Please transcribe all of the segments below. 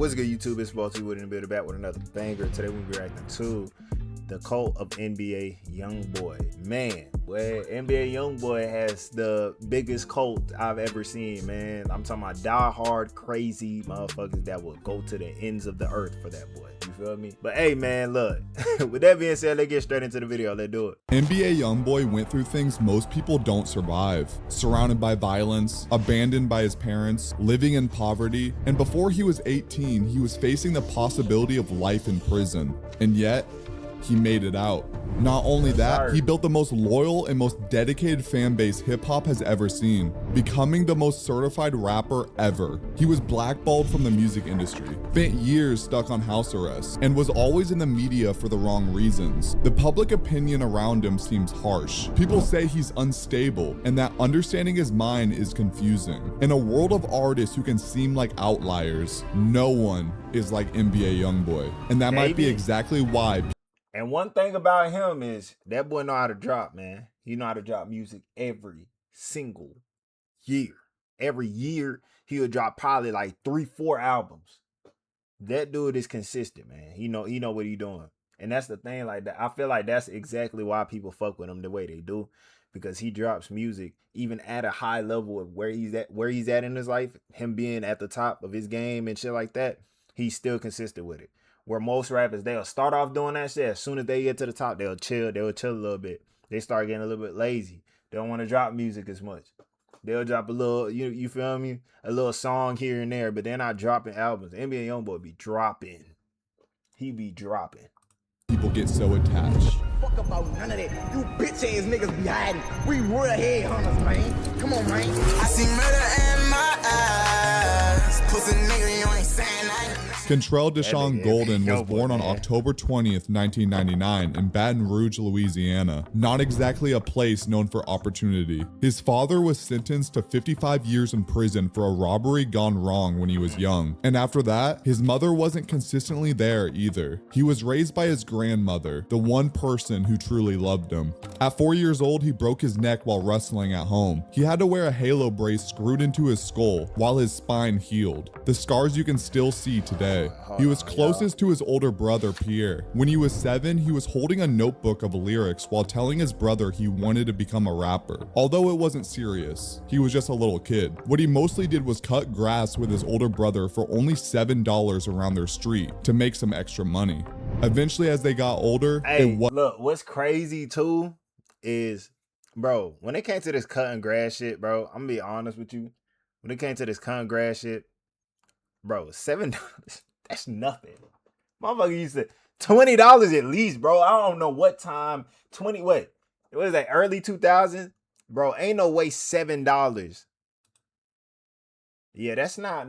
What's good, YouTube? It's Balti with a bit back with another banger. Today we'll be reacting to the Cult of NBA YoungBoy. Man, boy, NBA YoungBoy has the biggest cult I've ever seen, man. I'm talking about die-hard, crazy motherfuckers that will go to the ends of the earth for that boy. You feel me? But hey, man, look. With that being said, let's get straight into the video. Let's do it. NBA YoungBoy went through things most people don't survive. Surrounded by violence, abandoned by his parents, living in poverty, and before he was 18, he was facing the possibility of life in prison. And yet, he made it out. Not only that, he built the most loyal and most dedicated fan base hip-hop has ever seen, becoming the most certified rapper ever. He was blackballed from the music industry, spent years stuck on house arrest, and was always in the media for the wrong reasons. The public opinion around him seems harsh. People say he's unstable, and that understanding his mind is confusing. In a world of artists who can seem like outliers, no one is like NBA YoungBoy, and that might be exactly why. And one thing about him is that boy know how to drop, man. He know how to drop music every single year. Every year, he'll drop probably like 3-4 albums. That dude is consistent, man. He know what he doing. And that's the thing, like that. I feel like that's exactly why people fuck with him the way they do. Because he drops music even at a high level of where he's at in his life, him being at the top of his game and shit like that, he's still consistent with it. Where most rappers, they'll start off doing that shit. As soon as they get to the top, they'll chill a little bit. They start getting a little bit lazy. They don't want to drop music as much. They'll drop a little, you feel me? A little song here and there, but they're not dropping albums. NBA YoungBoy be dropping. He be dropping. People get so attached. Fuck about none of that. You bitch ass niggas be hiding. We real headhunters, man. Come on, man. I see murder in my eyes. Pussy nigga, you ain't saying nothing. Kentrell Gaulden was born on October 20th, 1999 in Baton Rouge, Louisiana, not exactly a place known for opportunity. His father was sentenced to 55 years in prison for a robbery gone wrong when he was young, and after that, his mother wasn't consistently there either. He was raised by his grandmother, the one person who truly loved him. At 4 years old, he broke his neck while wrestling at home. He had to wear a halo brace screwed into his skull while his spine healed. The scars you can still see today. He was closest to his older brother, Pierre. When he was 7, he was holding a notebook of lyrics while telling his brother he wanted to become a rapper. Although it wasn't serious, he was just a little kid. What he mostly did was cut grass with his older brother for only $7 around their street to make some extra money. Eventually, as they got older, look, what's crazy too is, bro, when it came to this cutting grass shit, bro, I'm gonna be honest with you. When it came to this cutting grass shit, bro, $7, that's nothing. Motherfucker used to $20 at least, bro. I don't know what time. What is that? Early 2000s, bro. Ain't no way $7. Yeah, that's not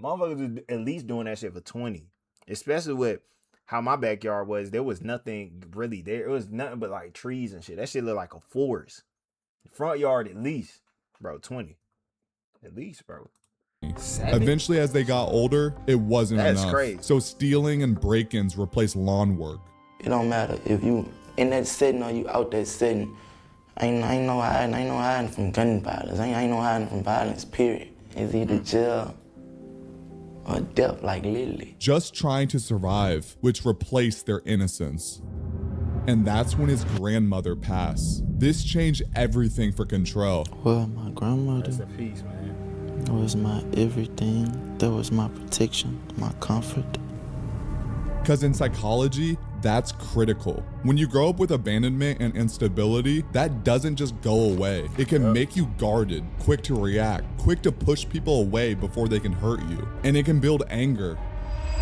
Motherfuckers was at least doing that shit for 20, especially with how my backyard was. There was nothing really there. It was nothing but like trees and shit. That shit looked like a forest. Front yard at least, bro. 20, at least, bro. 7? Eventually, as they got older, it wasn't enough. Crazy. So stealing and break-ins replaced lawn work. It don't matter if you in that setting or you out that setting. Ain't no hiding from gun violence. Ain't no hiding from violence, period. It's either jail or death, like literally. Just trying to survive, which replaced their innocence. And that's when his grandmother passed. This changed everything for Kentrell. Well, my grandmother Rest in peace, man. was my everything. That was my protection, my comfort. Because in psychology, that's critical. When you grow up with abandonment and instability, that doesn't just go away. It can make you guarded, quick to react, quick to push people away before they can hurt you. And it can build anger.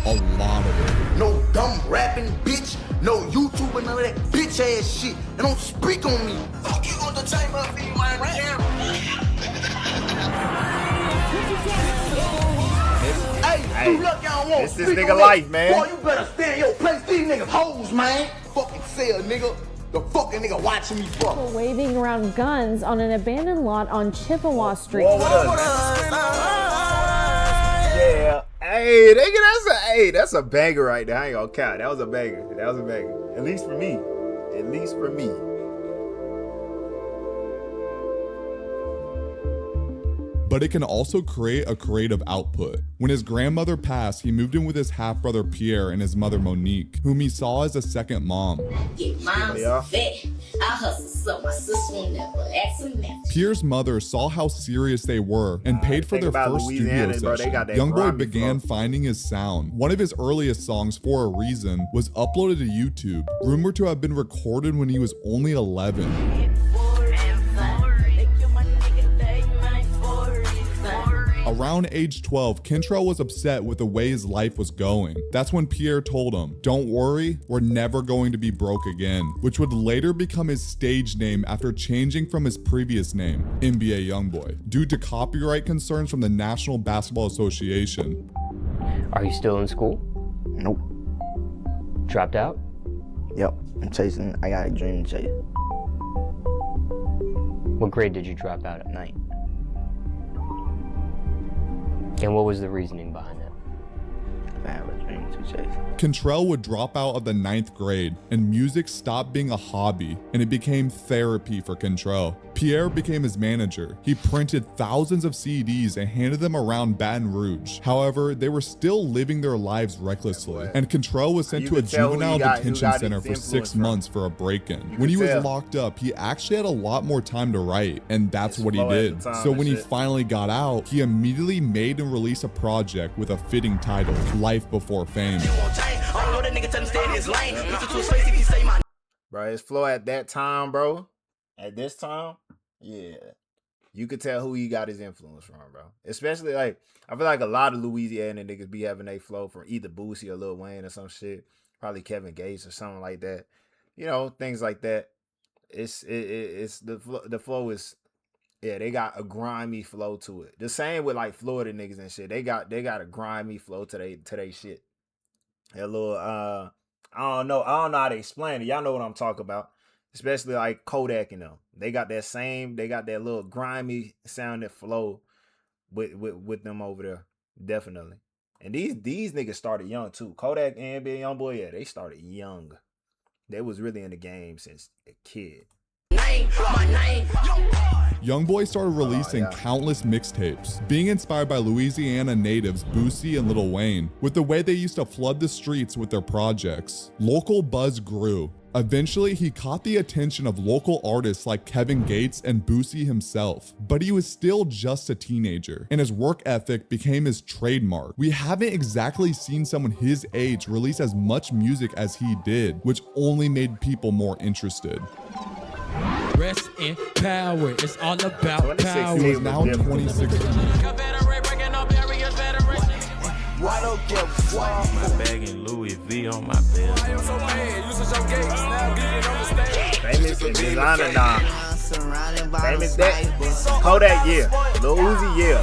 A lot of it. No dumb rapping, bitch. No YouTube and none of that bitch ass shit. And don't speak on me. Fuck you on the chamber of me, man. Hey, you look, y'all won't This nigga life, man. Boy, you better stay in your place. These niggas hoes, man. Fucking sell, nigga. The fucking nigga watching me fuck. People waving around guns on an abandoned lot on Chippewa Street. Yeah. Hey, nigga, that's a banger right there. I ain't gonna count. That was a banger. At least for me. but it can also create a creative output. When his grandmother passed, he moved in with his half-brother Pierre and his mother Monique, whom he saw as a second mom. Pierre's mother saw how serious they were and paid for their first studio session. YoungBoy began finding his sound. One of his earliest songs, For a Reason, was uploaded to YouTube, rumored to have been recorded when he was only 11. Around age 12, Kentrell was upset with the way his life was going. That's when Pierre told him, "Don't worry, we're never going to be broke again," which would later become his stage name after changing from his previous name, NBA YoungBoy, due to copyright concerns from the National Basketball Association. Are you still in school? Nope. Dropped out? Yep. I got a dream to chase. What grade did you drop out at? 9. And what was the reasoning behind it? I have a dream to chase. Kentrell would drop out of the 9th grade, and music stopped being a hobby, and it became therapy for Kentrell. Pierre became his manager. He printed thousands of CDs and handed them around Baton Rouge. However, they were still living their lives recklessly, and Kentrell was sent to a juvenile detention center for 6 months for a break-in. When he was locked up, he actually had a lot more time to write, and that's what he did. So when he finally got out, he immediately made and released a project with a fitting title, Life Before Fame. Bro, his flow at that time, bro. At this time, yeah. You could tell who he got his influence from, bro. Especially, like, I feel like a lot of Louisiana niggas be having a flow from either Boosie or Lil Wayne or some shit. Probably Kevin Gates or something like that. You know, things like that. It's the flow is, yeah, they got a grimy flow to it. The same with like Florida niggas and shit. They got a grimy flow to they shit. A little I don't know how to explain it. Y'all know what I'm talking about. Especially like Kodak and them. They got that little grimy sounding flow with them over there. Definitely. And these niggas started young too. Kodak and NBA YoungBoy, yeah, they started young. They was really in the game since a kid. YoungBoy started releasing countless mixtapes, being inspired by Louisiana natives Boosie and Lil Wayne, with the way they used to flood the streets with their projects. Local buzz grew. Eventually, he caught the attention of local artists like Kevin Gates and Boosie himself, but he was still just a teenager, and his work ethic became his trademark. We haven't exactly seen someone his age release as much music as he did, which only made people more interested. Rest in power, it's all about power. It was now 2016. My bag in Louis V on my bed. Famous and designer, nah. Famous that. Kodak, yeah. Lil Uzi, yeah.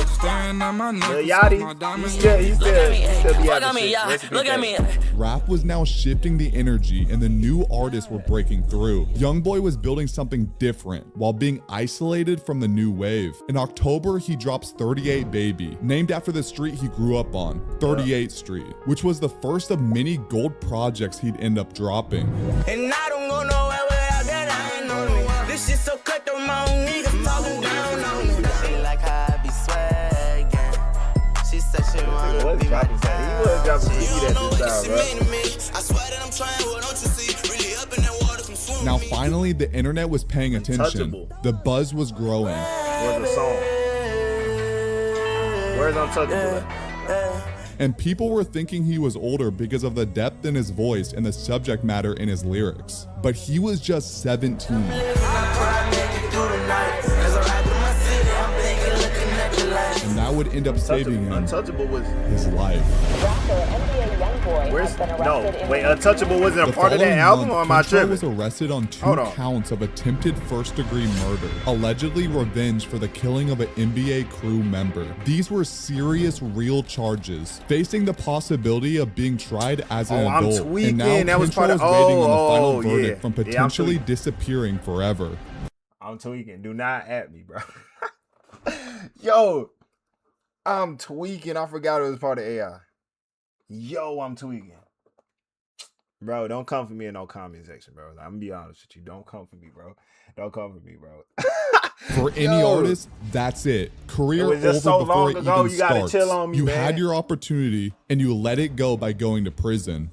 Lil Yachty, he still be having shit. Look at me. Rap was now shifting the energy, and the new artists were breaking through. YoungBoy was building something different while being isolated from the new wave. In October, he drops 38 Baby, named after the street he grew up on, 38th Street, which was the first of many gold projects he'd end up dropping. And I don't go nowhere without that, I ain't know. This shit so cut through my own niggas talking down on me. She like how I be swaggin'. She said she wanna be my dad. She don't know what she mean to me. I swear that I'm trying, what don't you see? Really up in that water, come swim. Now finally, the internet was paying attention. Untouchable. The buzz was growing. Where's the song? Where's Untouchable? And people were thinking he was older because of the depth in his voice and the subject matter in his lyrics. But he was just 17. And that would end up saving him Untouchable was his life. Untouchable wasn't a part of that album, or am I Kentrell tripping? was arrested on 2 counts of attempted first-degree murder, allegedly revenge for the killing of an NBA crew member. These were serious, real charges, facing the possibility of being tried as an adult. tweaking. And now That was part Kentrell of- is waiting on the oh, final yeah. verdict from potentially disappearing forever. I'm tweaking. Do not at me, bro. Yo, I'm tweaking. I forgot it was part of AI. Yo, I'm tweaking. Bro, don't come for me in no comment section, bro. I'm gonna be honest with you. Don't come for me, bro. Don't come for me, bro. For any artist, that's it. Career It was just over so before long it ago, even you gotta starts. chill on me, You man. had your opportunity and you let it go by going to prison.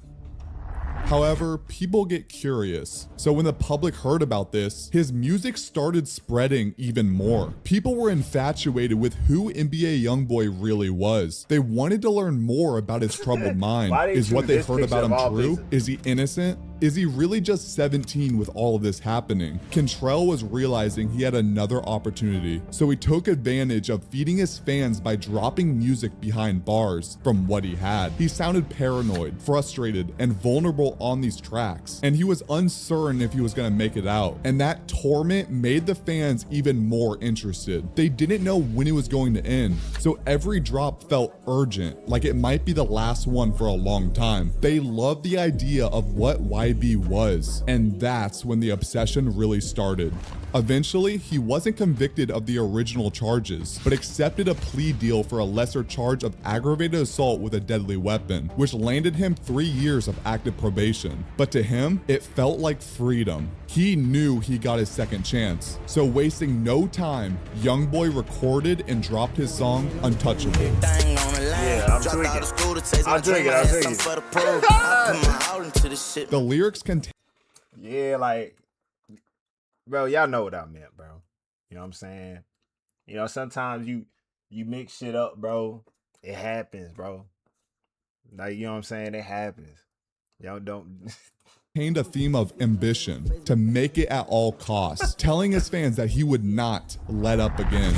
However, people get curious. So when the public heard about this, his music started spreading even more. People were infatuated with who NBA YoungBoy really was. They wanted to learn more about his troubled mind. Why they Is what choose they this heard picture about of him all true? pictures? Is he innocent? Is he really just 17 with all of this happening? Kentrell was realizing he had another opportunity, so he took advantage of feeding his fans by dropping music behind bars from what he had. He sounded paranoid, frustrated, and vulnerable on these tracks, and he was uncertain if he was gonna make it out. And that torment made the fans even more interested. They didn't know when it was going to end, so every drop felt urgent, like it might be the last one for a long time. They loved the idea of what YB was, and that's when the obsession really started. Eventually, he wasn't convicted of the original charges, but accepted a plea deal for a lesser charge of aggravated assault with a deadly weapon, which landed him 3 years of active probation. But to him, it felt like freedom. He knew he got his second chance. So wasting no time, YoungBoy recorded and dropped his song Untouchable. Yeah, I'm tweaking. I'm tweaking. The lyrics contain Yeah, like, bro, y'all know what I meant, bro. You know what I'm saying? You know, sometimes you mix shit up, bro. It happens, bro. Like, you know what I'm saying? It happens. Y'all don't. a theme of ambition to make it at all costs, telling his fans that he would not let up again.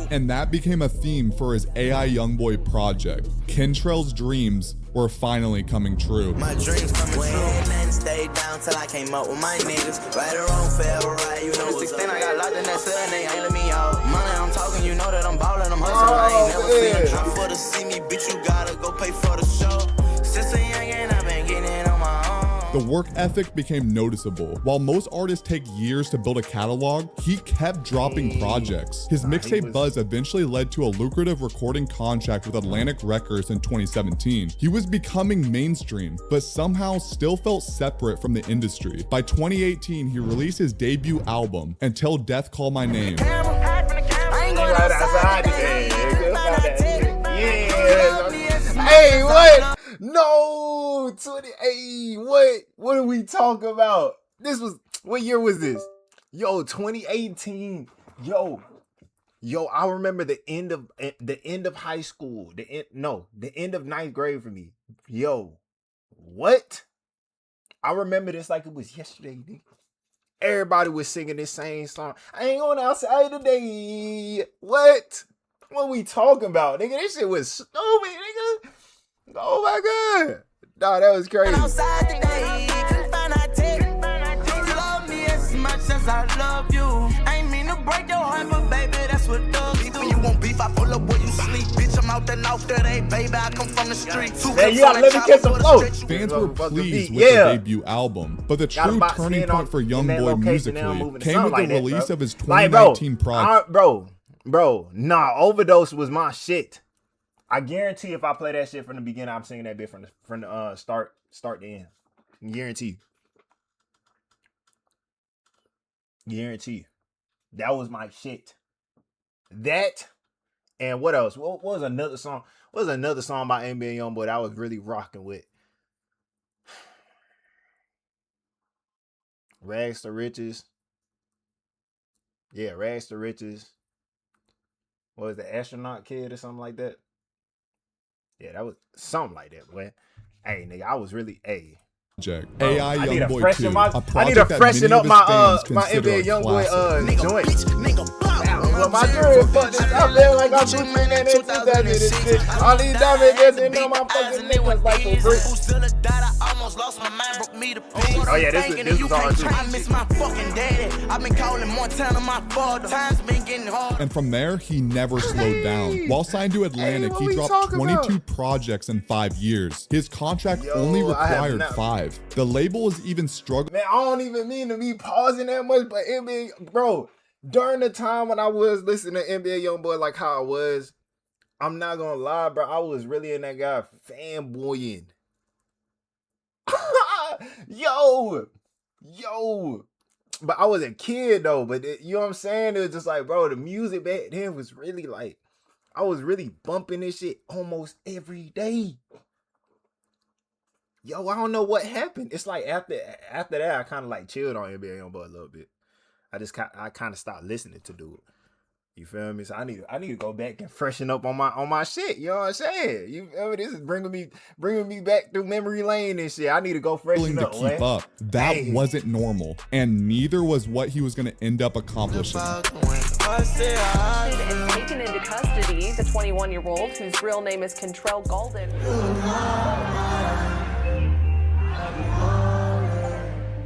And that became a theme for his AI YoungBoy project. Kentrell's dreams were finally coming true. My dreams coming true. And stayed down till I came up with my niggas. Right or wrong, fell right. You know, 16, I got locked in that cell and they ain't let me out. Money, I'm talking, you know that I'm ballin', I'm hustling. I ain't never seen a drop for to see me, bitch. You gotta go pay for the show. Since a youngin', I've been getting it on my own. The work ethic became noticeable. While most artists take years to build a catalog, he kept dropping projects. His mixtape buzz eventually led to a lucrative recording contract with Atlantic Records in 2017. He was becoming mainstream, but somehow still felt separate from the industry. By 2018, he released his debut album, Until Death Call My Name. Hey, what? No, 28. What are we talking about? This was, what year was this? Yo, 2018. Yo, I remember the end of high school. The end of 9th grade for me. Yo, what? I remember this like it was yesterday, nigga. Everybody was singing this same song. I ain't going outside today. What? What we talking about, nigga? This shit was stupid, nigga. Oh my god. Nah, that was crazy. Outside today, couldn't find a tick. You love me as much as I love you. I ain't mean to break your heart, but baby, that's what thugs do. When you want beef, I pull up where you sleep. Bitch, I'm out there, hey, baby, I come from the street. Hey, you gotta let me catch the flow. Fans were pleased with the debut album, but the true turning point for YoungBoy musically came with the release of his 2019 project. Bro, nah, Overdose was my shit. I guarantee if I play that shit from the beginning, I'm singing that bit from the start to end. Guarantee. That was my shit. That and what else? What was another song? What was another song by NBA YoungBoy that I was really rocking with? Rags to Riches. Yeah, Rags to Riches. What was the Astronaut Kid or something like that? Yeah, that was something like that, boy. Hey, nigga, I was really AI YoungBoy 2, I need to freshen up my NBA YoungBoy joint. Well, my girl fucked this up there like I'm doing that in 2006. All these diamonds dancing on my fucking niggas like some bricks. Oh yeah, this was hard too. I miss my fucking daddy. I've been calling Montana my father. Times been getting hard. And from there, he never slowed down. While signed to Atlantic, he dropped 22 projects in 5 years. His contract only required 5. The label was even struggling. Man, I don't even mean to be pausing that much, but NBA, bro, during the time when I was listening to NBA YoungBoy like how I was, I'm not gonna lie, bro, I was really in that guy fanboying. Yo, Yo, but I was a kid though. But you know what I'm saying? It was just like, bro, the music back then was really like, I was really bumping this shit almost every day. Yo, I don't know what happened. It's like after that, I kind of like chilled on NBA YoungBoy a little bit. I kind of stopped listening to dude. You feel me? So I need to go back and freshen up on my shit. You know what I'm saying? You feel me? This is bringing me back through memory lane and shit. I need to go freshen up. To keep up. That wasn't normal, and neither was what he was going to end up accomplishing. And taken into custody, the 21-year-old, whose real name is Kentrell Gaulden.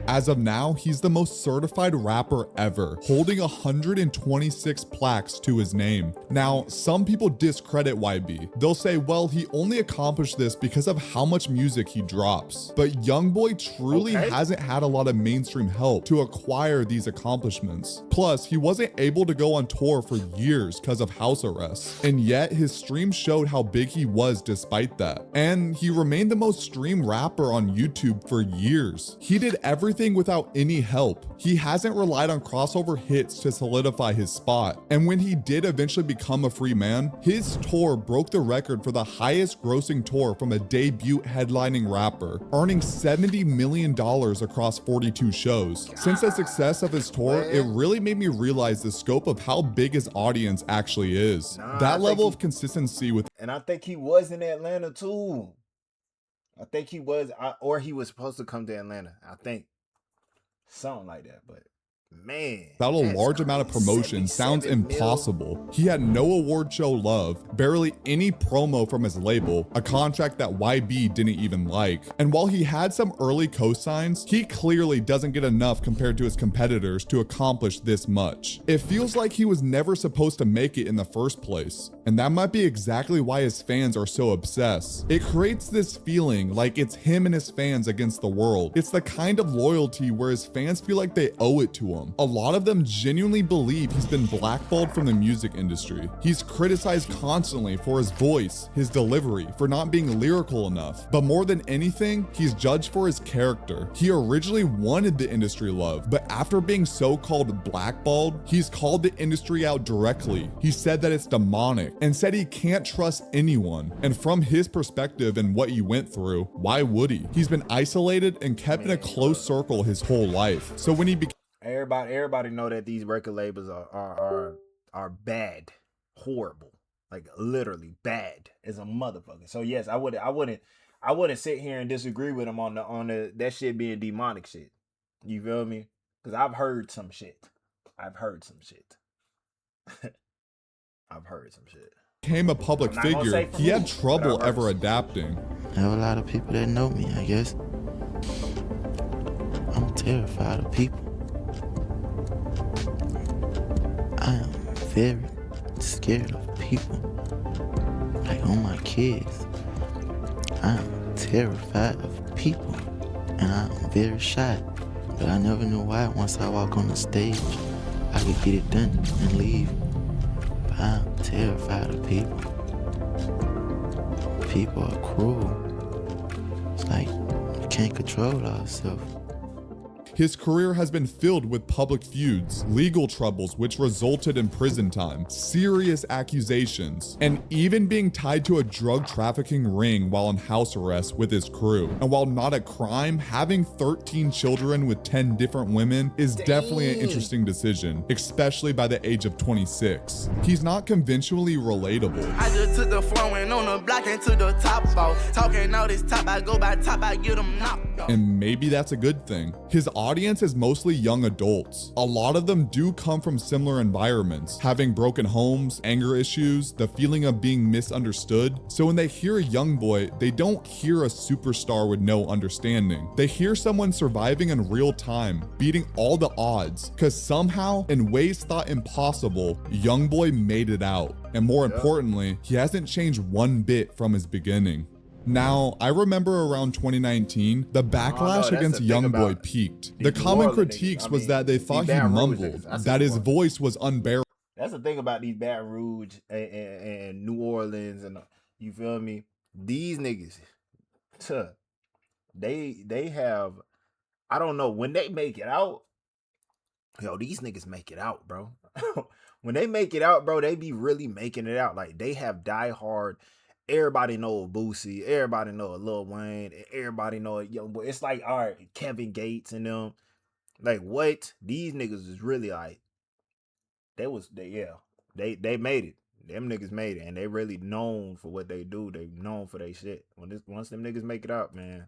As of now, he's the most certified rapper ever, holding 126 plaques to his name. Now, some people discredit YB. They'll say, well, he only accomplished this because of how much music he drops. But YoungBoy truly hasn't had a lot of mainstream help to acquire these accomplishments. Plus, he wasn't able to go on tour for years because of house arrest. And yet, his streams showed how big he was despite that. And he remained the most streamed rapper on YouTube for years. He did everything without any help. He hasn't relied on crossover hits to solidify his spot. And when he did eventually become a free man, his tour broke the record for the highest grossing tour from a debut headlining rapper, earning $70 million across 42 shows. Since the success of his tour, it really made me realize the scope of how big his audience actually is. That level of consistency with— And I think he was in Atlanta too. I think he was, or he was supposed to come to Atlanta. I think. Something like that, but man, without a large amount of promotion sounds impossible. He had no award show love, barely any promo from his label, a contract that YB didn't even like. And while he had some early cosigns, he clearly doesn't get enough compared to his competitors to accomplish this much. It feels like he was never supposed to make it in the first place. And that might be exactly why his fans are so obsessed. It creates this feeling like it's him and his fans against the world. It's the kind of loyalty where his fans feel like they owe it to him. A lot of them genuinely believe he's been blackballed from the music industry. He's criticized constantly for his voice, his delivery, for not being lyrical enough. But more than anything, he's judged for his character. He originally wanted the industry love, but after being so-called blackballed, he's called the industry out directly. He said that it's demonic and said he can't trust anyone. And from his perspective and what he went through, why would he? He's been isolated and kept in a close circle his whole life. So when he became— Everybody know that these record labels are bad, horrible, like literally bad as a motherfucker. So yes, I wouldn't sit here and disagree with him on the that shit being demonic shit. You feel me? Because I've heard some shit. Became a public figure, he had trouble ever adapting. I have a lot of people that know me, I guess. I'm terrified of people. I am very scared of people. Like on my kids. I am terrified of people. And I am very shy. But I never knew why once I walk on the stage, I could get it done and leave. But I am terrified of people. People are cruel. It's like you can't control ourselves. His career has been filled with public feuds, legal troubles which resulted in prison time, serious accusations, and even being tied to a drug trafficking ring while in house arrest with his crew. And while not a crime, having 13 children with 10 different women is definitely an interesting decision, especially by the age of 26. He's not conventionally relatable. I just took the phone, went on the block and to the top off. Talking all this top, I go by top, I get them knocked off. And maybe that's a good thing. His audience is mostly young adults. A lot of them do come from similar environments, having broken homes, anger issues, the feeling of being misunderstood. So when they hear a YoungBoy, they don't hear a superstar with no understanding. They hear someone surviving in real time, beating all the odds, because somehow, in ways thought impossible, YoungBoy made it out. And more importantly, he hasn't changed one bit from his beginning. Now, I remember around 2019, the backlash against YoungBoy peaked. The common critiques was that they thought he mumbled, that his voice was unbearable. That's the thing about these Baton Rouge and New Orleans, and you feel me? These niggas, they have I don't know, when they make it out, yo, these niggas make it out, bro. When they make it out, bro, they be really making it out. Like, they have Die Hard. Everybody know Boosie. Everybody know Lil Wayne. Everybody know YoungBoy. It's like, all right, Kevin Gates and them. Like, what? These niggas is really like, they made it. Them niggas made it, and they really known for what they do. They known for their shit. Once them niggas make it out, man.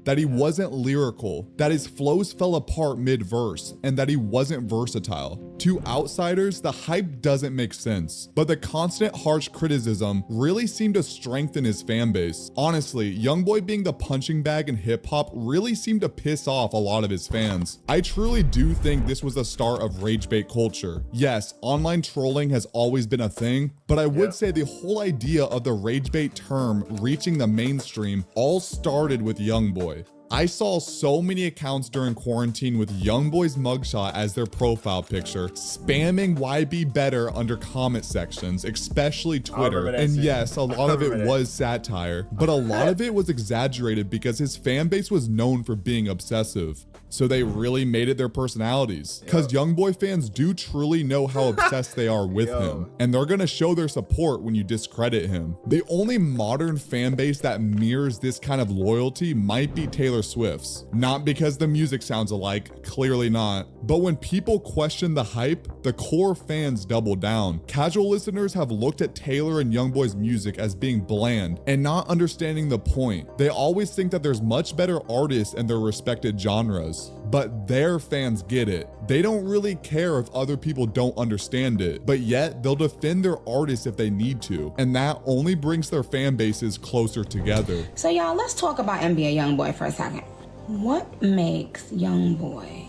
That he wasn't lyrical, that his flows fell apart mid-verse, and that he wasn't versatile. To outsiders, the hype doesn't make sense, but the constant harsh criticism really seemed to strengthen his fan base. Honestly, YoungBoy being the punching bag in hip-hop really seemed to piss off a lot of his fans. I truly do think this was the start of rage bait culture. Yes, online trolling has always been a thing, but I would say the whole idea of the rage bait term reaching the mainstream all started with YoungBoy. I saw so many accounts during quarantine with YoungBoy's mugshot as their profile picture, spamming YB better under comment sections, especially Twitter. And yes, a lot of it was satire, but a lot of it was exaggerated because his fan base was known for being obsessive. So they really made it their personalities. Because YoungBoy fans do truly know how obsessed they are with him, and they're gonna show their support when you discredit him. The only modern fan base that mirrors this kind of loyalty might be Taylor Swift's. Not because the music sounds alike, clearly not, but when people question the hype, the core fans double down. Casual listeners have looked at Taylor and YoungBoy's music as being bland and not understanding the point. They always think that there's much better artists in their respected genres. But their fans get it. They don't really care if other people don't understand it, but yet they'll defend their artists if they need to, and that only brings their fan bases closer together. So y'all, let's talk about NBA YoungBoy for a second. What makes YoungBoy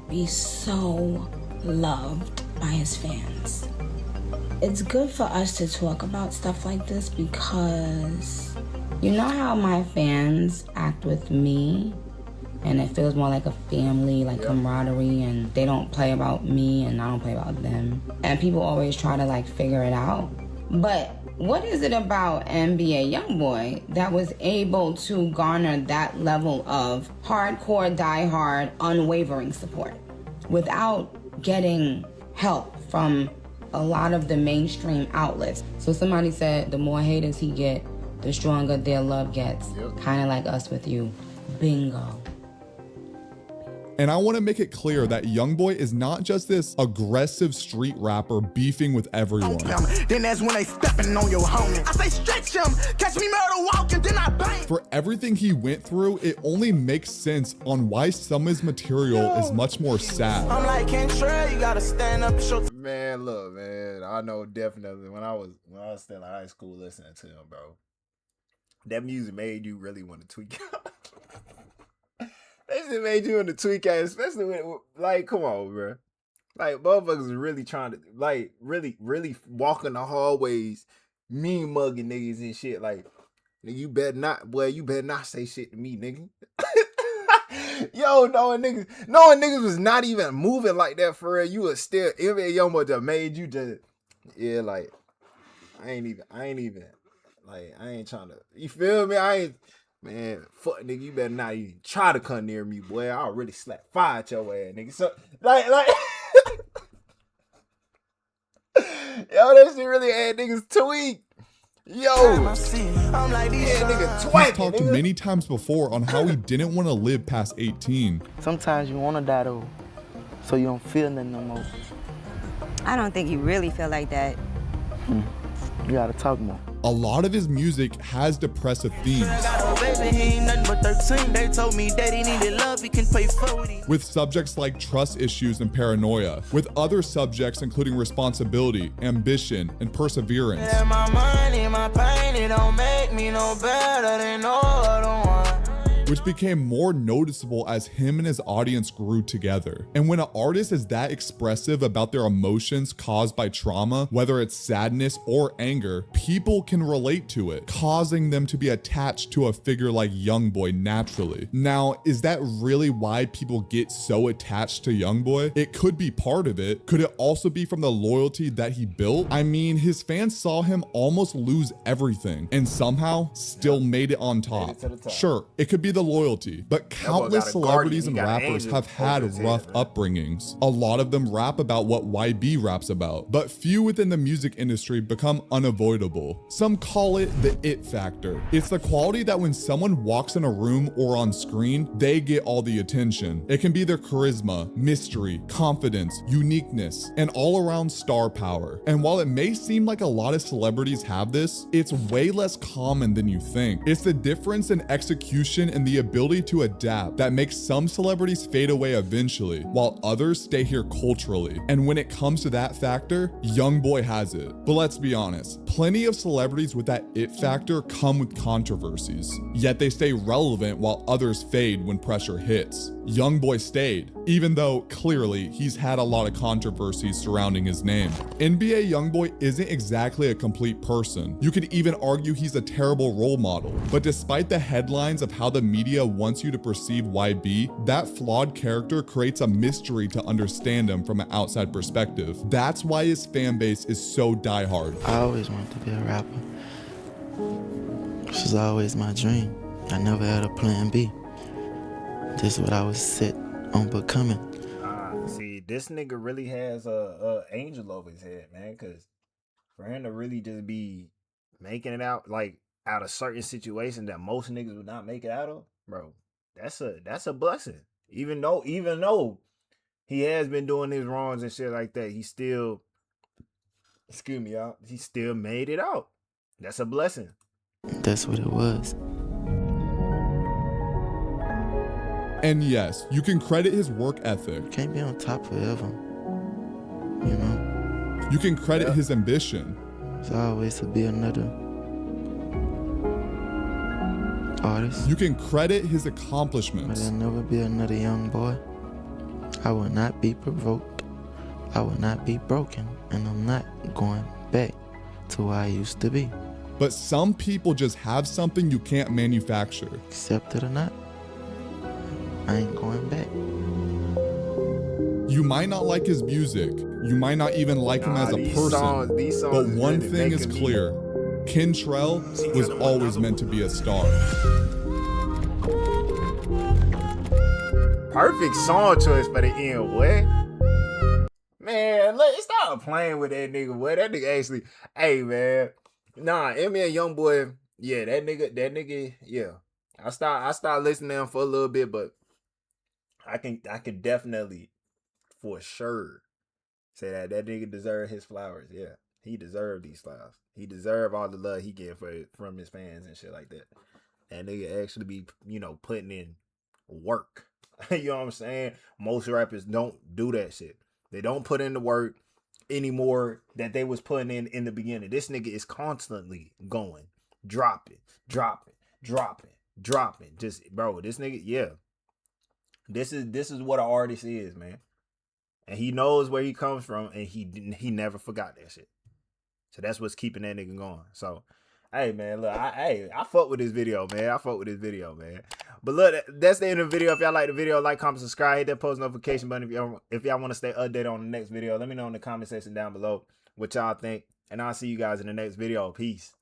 be so loved by his fans? It's good for us to talk about stuff like this because you know how my fans act with me? And it feels more like a family, like camaraderie, and they don't play about me and I don't play about them. And people always try to like figure it out. But what is it about NBA YoungBoy that was able to garner that level of hardcore, diehard, unwavering support without getting help from a lot of the mainstream outlets? So somebody said the more haters he get, the stronger their love gets. Kind of like us with you. Bingo. And I want to make it clear that YoungBoy is not just this aggressive street rapper beefing with everyone. Then that's when they stepping on your homie. I say stretch him, catch me murder walking, then I bang. For everything he went through, it only makes sense on why some of his material is much more sad. I'm like Kentrell, you gotta stand up and show. Man, look, man, I know definitely when I was still in high school listening to him, bro, that music made you really want to tweak out. That shit made you want to tweak out, especially when, like, come on, bro. Like, motherfuckers are really trying to, like, really walking the hallways, mean mugging niggas and shit. Like, you better not say shit to me, nigga. Yo, knowing niggas was not even moving like that for real. You was still, NBA YoungBoy just made you just, yeah, like, I ain't trying to, you feel me? Man, fuck nigga, you better not even try to come near me, boy. I'll really slap fire at your ass, nigga. So, like, yo, that shit really had niggas tweak. Yo, I'm like, nigga twice. He's talked many times before on how he didn't want to live past 18. Sometimes you want to die though, so you don't feel nothing no more. I don't think you really feel like that. You gotta talk more. A lot of his music has depressive themes. With subjects like trust issues and paranoia, with other subjects including responsibility, ambition, and perseverance. Which became more noticeable as him and his audience grew together. And when an artist is that expressive about their emotions caused by trauma, whether it's sadness or anger, people can relate to it, causing them to be attached to a figure like YoungBoy naturally. Now, is that really why people get so attached to YoungBoy? It could be part of it. Could it also be from the loyalty that he built? I mean, his fans saw him almost lose everything and somehow still made it on top. Sure, it could be the loyalty, but countless celebrities and rappers have had rough upbringings. A lot of them rap about what YB raps about, but few within the music industry become unavoidable. Some call it the it factor. It's the quality that when someone walks in a room or on screen, they get all the attention. It can be their charisma, mystery, confidence, uniqueness, and all-around star power. And while it may seem like a lot of celebrities have this, it's way less common than you think. It's the difference in execution and the ability to adapt that makes some celebrities fade away eventually, while others stay here culturally. And when it comes to that factor, YoungBoy has it. But let's be honest, plenty of celebrities with that it factor come with controversies, yet they stay relevant while others fade when pressure hits. YoungBoy stayed, even though clearly he's had a lot of controversies surrounding his name. NBA YoungBoy isn't exactly a complete person. You could even argue he's a terrible role model. But despite the headlines of how the media wants you to perceive YB, that flawed character creates a mystery to understand him from an outside perspective. That's why his fan base is so diehard. I always wanted to be a rapper. This was always my dream. I never had a plan B. This is what I was set on becoming. See, this nigga really has a angel over his head, man, because for him to really just be making it out, like, out of certain situations that most niggas would not make it out of, bro, that's a blessing. Even though he has been doing his wrongs and shit like that, he still, excuse me, y'all, he still made it out. That's a blessing. That's what it was. And yes, you can credit his work ethic. Can't be on top forever, you know? You can credit his ambition. There's always to be another artist. You can credit his But accomplishments. there'll never be another young boy. I will not be provoked. I will not be broken. And I'm not going back to where I used to be. But some people just have something you can't manufacture. Accept it or not, I ain't going back. You might not like his music. You might not even like him as a person. These songs But is one really thing is making me- clear. Kentrell was always meant to be a star. Perfect song choice for the end, what? Man, stop playing with that nigga, what? That nigga actually, hey, man. Nah, NBA YoungBoy, yeah, that nigga, yeah. I start listening to him for a little bit, but I can definitely, for sure, say that nigga deserve his flowers. Yeah, he deserved these flowers. He deserved all the love he get from his fans and shit like that. And nigga actually be, putting in work. You know what I'm saying? Most rappers don't do that shit. They don't put in the work anymore that they was putting in the beginning. This nigga is constantly going, dropping. Just, bro, this nigga, yeah. This is what an artist is, man. And he knows where he comes from, and he never forgot that shit. So that's what's keeping that nigga going. So, hey, man, look, I fuck with this video, man. But look, that's the end of the video. If y'all like the video, like, comment, subscribe, hit that post notification button. If y'all want to stay updated on the next video, let me know in the comment section down below what y'all think. And I'll see you guys in the next video. Peace.